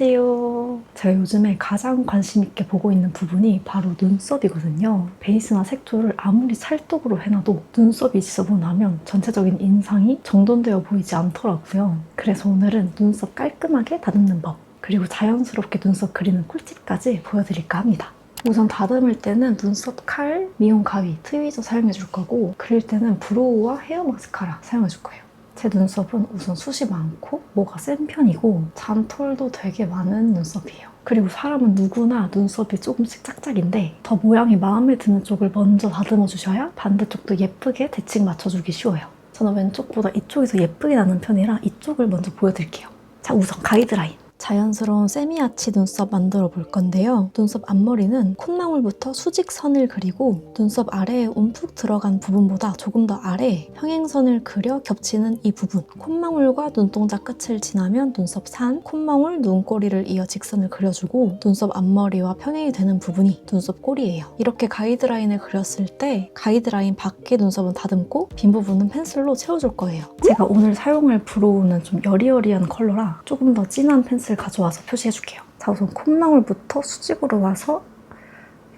안녕하세요. 제가 요즘에 가장 관심 있게 보고 있는 부분이 바로 눈썹이거든요. 베이스나 색조를 아무리 찰떡으로 해놔도 눈썹이 지저분하면 전체적인 인상이 정돈되어 보이지 않더라고요. 그래서 오늘은 눈썹 깔끔하게 다듬는 법, 그리고 자연스럽게 눈썹 그리는 꿀팁까지 보여드릴까 합니다. 우선 다듬을 때는 눈썹 칼, 미용 가위, 트위저 사용해줄 거고, 그릴 때는 브로우와 헤어 마스카라 사용해줄 거예요. 제 눈썹은 우선 숱이 많고 모가 센 편이고 잔털도 되게 많은 눈썹이에요. 그리고 사람은 누구나 눈썹이 조금씩 짝짝인데 더 모양이 마음에 드는 쪽을 먼저 다듬어 주셔야 반대쪽도 예쁘게 대칭 맞춰주기 쉬워요. 저는 왼쪽보다 이쪽이 더 예쁘게 나는 편이라 이쪽을 먼저 보여드릴게요. 자, 우선 가이드라인. 자연스러운 세미아치 눈썹 만들어 볼 건데요. 눈썹 앞머리는 콧망울부터 수직선을 그리고 눈썹 아래에 움푹 들어간 부분보다 조금 더 아래에 평행선을 그려 겹치는 이 부분, 콧망울과 눈동자 끝을 지나면 눈썹 산, 콧망울, 눈꼬리를 이어 직선을 그려주고 눈썹 앞머리와 평행이 되는 부분이 눈썹 꼬리예요. 이렇게 가이드라인을 그렸을 때 가이드라인 밖의 눈썹은 다듬고 빈 부분은 펜슬로 채워줄 거예요. 제가 오늘 사용할 브로우는 좀 여리여리한 컬러라 조금 더 진한 펜슬 가져와서 표시해줄게요. 자, 우선 콧망울부터 수직으로 와서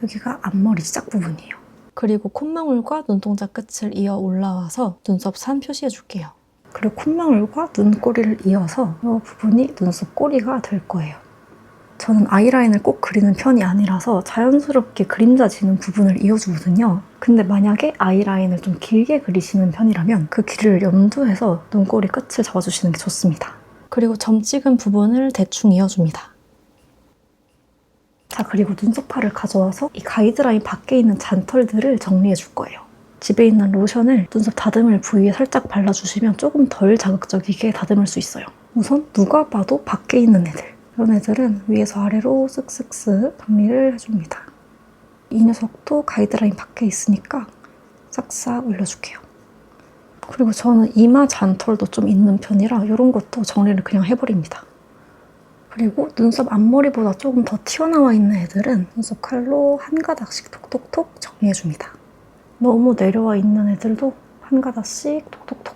여기가 앞머리 시작 부분이에요. 그리고 콧망울과 눈동자 끝을 이어 올라와서 눈썹 산 표시해줄게요. 그리고 콧망울과 눈꼬리를 이어서 이 부분이 눈썹 꼬리가 될 거예요. 저는 아이라인을 꼭 그리는 편이 아니라서 자연스럽게 그림자 지는 부분을 이어주거든요. 근데 만약에 아이라인을 좀 길게 그리시는 편이라면 그 길이를 염두해서 눈꼬리 끝을 잡아주시는 게 좋습니다. 그리고 점 찍은 부분을 대충 이어줍니다. 자, 그리고 눈썹칼을 가져와서 이 가이드라인 밖에 있는 잔털들을 정리해 줄 거예요. 집에 있는 로션을 눈썹 다듬을 부위에 살짝 발라주시면 조금 덜 자극적이게 다듬을 수 있어요. 우선 누가 봐도 밖에 있는 애들, 이런 애들은 위에서 아래로 쓱쓱쓱 정리를 해줍니다. 이 녀석도 가이드라인 밖에 있으니까 싹싹 올려줄게요. 그리고 저는 이마 잔털도 좀 있는 편이라 이런 것도 정리를 그냥 해버립니다. 그리고 눈썹 앞머리보다 조금 더 튀어나와 있는 애들은 눈썹 칼로 한 가닥씩 톡톡톡 정리해줍니다. 너무 내려와 있는 애들도 한 가닥씩 톡톡톡.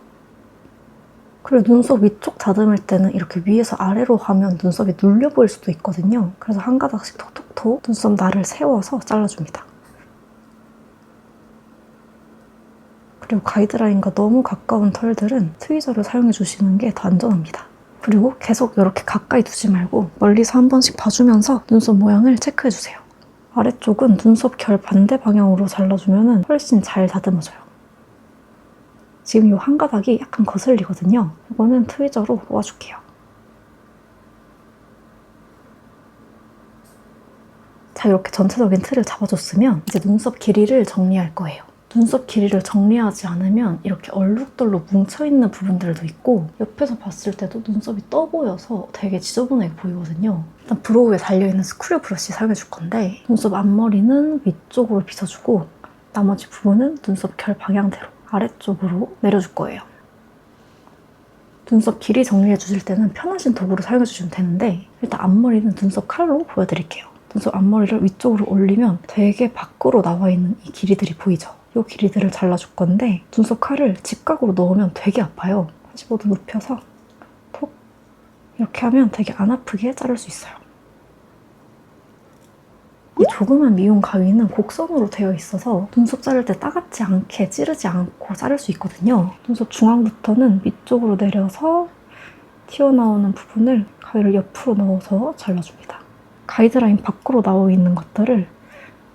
그리고 눈썹 위쪽 다듬을 때는 이렇게 위에서 아래로 하면 눈썹이 눌려 보일 수도 있거든요. 그래서 한 가닥씩 톡톡톡 눈썹 날을 세워서 잘라줍니다. 그리고 가이드라인과 너무 가까운 털들은 트위저를 사용해주시는 게 더 안전합니다. 그리고 계속 이렇게 가까이 두지 말고 멀리서 한 번씩 봐주면서 눈썹 모양을 체크해주세요. 아래쪽은 눈썹 결 반대 방향으로 잘라주면 훨씬 잘 다듬어져요. 지금 이 한 가닥이 약간 거슬리거든요. 이거는 트위저로 놓아줄게요. 자, 이렇게 전체적인 틀을 잡아줬으면 이제 눈썹 길이를 정리할 거예요. 눈썹 길이를 정리하지 않으면 이렇게 얼룩덜룩 뭉쳐있는 부분들도 있고 옆에서 봤을 때도 눈썹이 떠 보여서 되게 지저분하게 보이거든요. 일단 브로우에 달려있는 스크류 브러쉬 사용해줄 건데 눈썹 앞머리는 위쪽으로 빗어주고 나머지 부분은 눈썹 결 방향대로 아래쪽으로 내려줄 거예요. 눈썹 길이 정리해 주실 때는 편하신 도구로 사용해 주시면 되는데 일단 앞머리는 눈썹 칼로 보여드릴게요. 눈썹 앞머리를 위쪽으로 올리면 되게 밖으로 나와 있는 이 길이들이 보이죠? 이 길이들을 잘라줄 건데 눈썹 칼을 직각으로 넣으면 되게 아파요. 45도 눕혀서 톡 이렇게 하면 되게 안 아프게 자를 수 있어요. 이 조그만 미용 가위는 곡선으로 되어 있어서 눈썹 자를 때 따갑지 않게 찌르지 않고 자를 수 있거든요. 눈썹 중앙부터는 위쪽으로 내려서 튀어나오는 부분을 가위를 옆으로 넣어서 잘라줍니다. 가이드라인 밖으로 나와 있는 것들을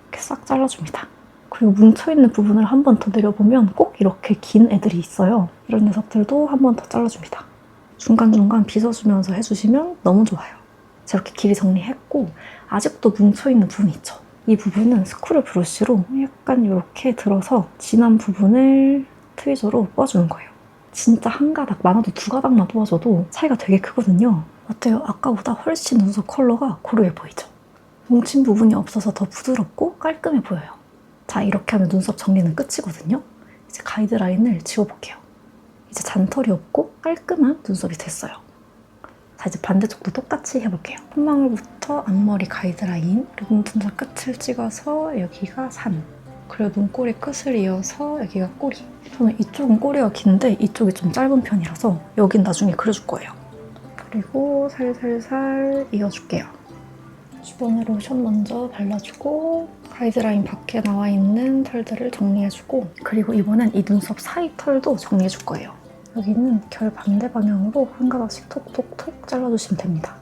이렇게 싹 잘라줍니다. 그리고 뭉쳐있는 부분을 한 번 더 내려보면 꼭 이렇게 긴 애들이 있어요. 이런 녀석들도 한 번 더 잘라줍니다. 중간중간 빗어주면서 해주시면 너무 좋아요. 이렇게 길이 정리했고 아직도 뭉쳐있는 부분 있죠? 이 부분은 스크류 브러쉬로 약간 이렇게 들어서 진한 부분을 트위저로 뽑아주는 거예요. 진짜 한 가닥, 많아도 두 가닥만 뽑아줘도 차이가 되게 크거든요. 어때요? 아까보다 훨씬 눈썹 컬러가 고루해 보이죠? 뭉친 부분이 없어서 더 부드럽고 깔끔해 보여요. 자, 이렇게 하면 눈썹 정리는 끝이거든요. 이제 가이드라인을 지워볼게요. 이제 잔털이 없고 깔끔한 눈썹이 됐어요. 자, 이제 반대쪽도 똑같이 해볼게요. 콧망울부터 앞머리 가이드라인, 그리고 눈동자 끝을 찍어서 여기가 산, 그리고 눈꼬리 끝을 이어서 여기가 꼬리. 저는 이쪽은 꼬리가 긴데 이쪽이 좀 짧은 편이라서 여긴 나중에 그려줄 거예요. 그리고 살살살 이어줄게요. 주변에 로션 먼저 발라주고 가이드라인 밖에 나와 있는 털들을 정리해주고 그리고 이번엔 이 눈썹 사이 털도 정리해줄 거예요. 여기는 결 반대 방향으로 한 가닥씩 톡톡톡 잘라주시면 됩니다.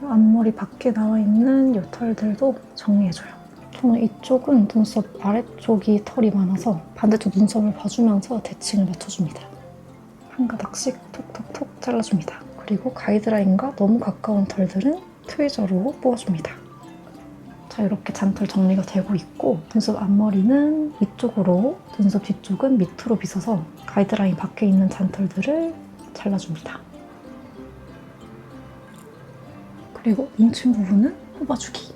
앞머리 밖에 나와 있는 이 털들도 정리해줘요. 저는 이쪽은 눈썹 아래쪽이 털이 많아서 반대쪽 눈썹을 봐주면서 대칭을 맞춰줍니다. 한 가닥씩 톡톡톡 잘라줍니다. 그리고 가이드라인과 너무 가까운 털들은 트위저로 뽑아줍니다. 자, 이렇게 잔털 정리가 되고 있고 눈썹 앞머리는 위쪽으로, 눈썹 뒤쪽은 밑으로 빗어서 가이드라인 밖에 있는 잔털들을 잘라줍니다. 그리고 뭉친 부분은 뽑아주기.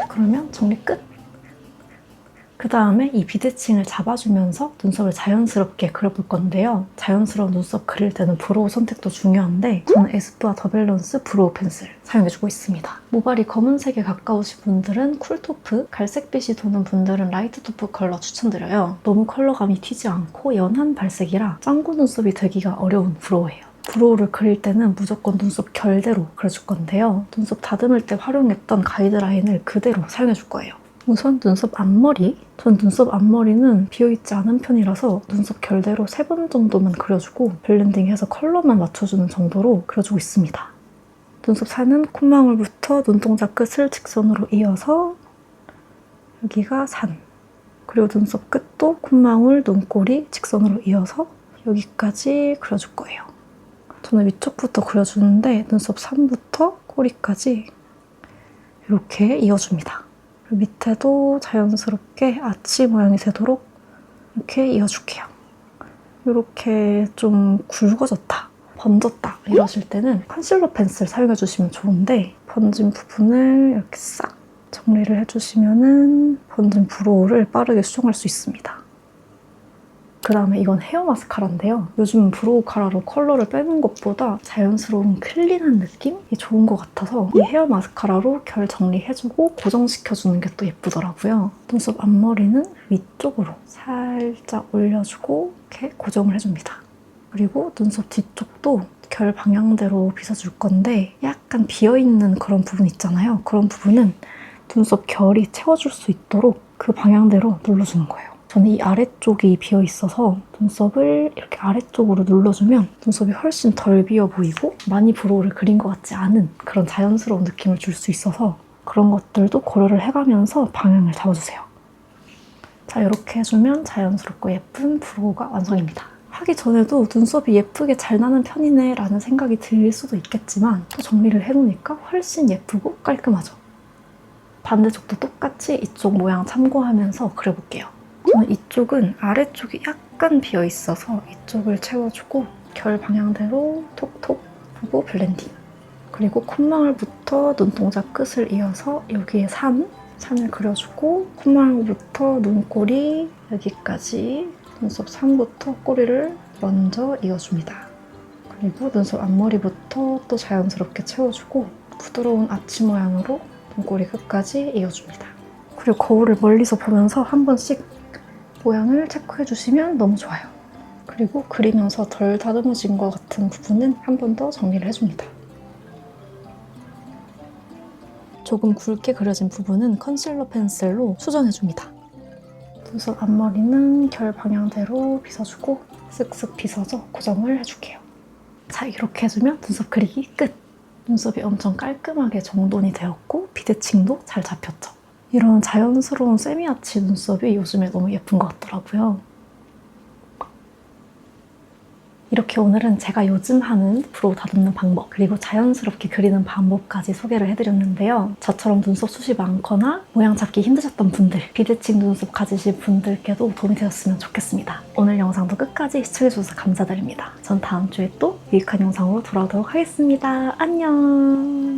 그러면 정리 끝! 그 다음에 이 비대칭을 잡아주면서 눈썹을 자연스럽게 그려볼 건데요. 자연스러운 눈썹 그릴 때는 브로우 선택도 중요한데 저는 에스쁘아 더 밸런스 브로우 펜슬 사용해주고 있습니다. 모발이 검은색에 가까우신 분들은 쿨토프, 갈색빛이 도는 분들은 라이트 토프 컬러 추천드려요. 너무 컬러감이 튀지 않고 연한 발색이라 짱구 눈썹이 되기가 어려운 브로우예요. 브로우를 그릴 때는 무조건 눈썹 결대로 그려줄 건데요. 눈썹 다듬을 때 활용했던 가이드라인을 그대로 사용해줄 거예요. 우선 눈썹 앞머리. 전 눈썹 앞머리는 비어있지 않은 편이라서 눈썹 결대로 3번 정도만 그려주고 블렌딩해서 컬러만 맞춰주는 정도로 그려주고 있습니다. 눈썹 산은 콧망울부터 눈동자 끝을 직선으로 이어서 여기가 산. 그리고 눈썹 끝도 콧망울, 눈꼬리 직선으로 이어서 여기까지 그려줄 거예요. 저는 위쪽부터 그려주는데 눈썹 산부터 꼬리까지 이렇게 이어줍니다. 그리고 밑에도 자연스럽게 아치 모양이 되도록 이렇게 이어줄게요. 이렇게 좀 굵어졌다, 번졌다 이러실 때는 컨실러 펜슬 사용해주시면 좋은데 번진 부분을 이렇게 싹 정리를 해주시면 번진 브로우를 빠르게 수정할 수 있습니다. 그 다음에 이건 헤어 마스카라인데요. 요즘 브로우 카라로 컬러를 빼는 것보다 자연스러운 클린한 느낌이 좋은 것 같아서 이 헤어 마스카라로 결 정리해주고 고정시켜주는 게 또 예쁘더라고요. 눈썹 앞머리는 위쪽으로 살짝 올려주고 이렇게 고정을 해줍니다. 그리고 눈썹 뒤쪽도 결 방향대로 빗어줄 건데 약간 비어있는 그런 부분 있잖아요. 그런 부분은 눈썹 결이 채워줄 수 있도록 그 방향대로 눌러주는 거예요. 저는 이 아래쪽이 비어있어서 눈썹을 이렇게 아래쪽으로 눌러주면 눈썹이 훨씬 덜 비어 보이고 많이 브로우를 그린 것 같지 않은 그런 자연스러운 느낌을 줄 수 있어서 그런 것들도 고려를 해가면서 방향을 잡아주세요. 자, 이렇게 해주면 자연스럽고 예쁜 브로우가 완성입니다. 하기 전에도 눈썹이 예쁘게 잘 나는 편이네 라는 생각이 들 수도 있겠지만 또 정리를 해놓으니까 훨씬 예쁘고 깔끔하죠. 반대쪽도 똑같이 이쪽 모양 참고하면서 그려볼게요. 저는 이쪽은 아래쪽이 약간 비어있어서 이쪽을 채워주고 결 방향대로 톡톡 하고 블렌딩. 그리고 콧망울부터 눈동자 끝을 이어서 여기에 산을 그려주고 콧망울부터 눈꼬리 여기까지 눈썹 산부터 꼬리를 먼저 이어줍니다. 그리고 눈썹 앞머리부터 또 자연스럽게 채워주고 부드러운 아치 모양으로 눈꼬리 끝까지 이어줍니다. 그리고 거울을 멀리서 보면서 한 번씩 모양을 체크해주시면 너무 좋아요. 그리고 그리면서 덜 다듬어진 것 같은 부분은 한 번 더 정리를 해줍니다. 조금 굵게 그려진 부분은 컨실러 펜슬로 수정해줍니다. 눈썹 앞머리는 결 방향대로 빗어주고 쓱쓱 빗어서 고정을 해줄게요. 자, 이렇게 해주면 눈썹 그리기 끝! 눈썹이 엄청 깔끔하게 정돈이 되었고 비대칭도 잘 잡혔죠. 이런 자연스러운 세미아치 눈썹이 요즘에 너무 예쁜 것 같더라고요. 이렇게 오늘은 제가 요즘 하는 브로우 다듬는 방법 그리고 자연스럽게 그리는 방법까지 소개를 해드렸는데요. 저처럼 눈썹 숱이 많거나 모양 잡기 힘드셨던 분들, 비대칭 눈썹 가지신 분들께도 도움이 되었으면 좋겠습니다. 오늘 영상도 끝까지 시청해주셔서 감사드립니다. 전 다음 주에 또 유익한 영상으로 돌아오도록 하겠습니다. 안녕!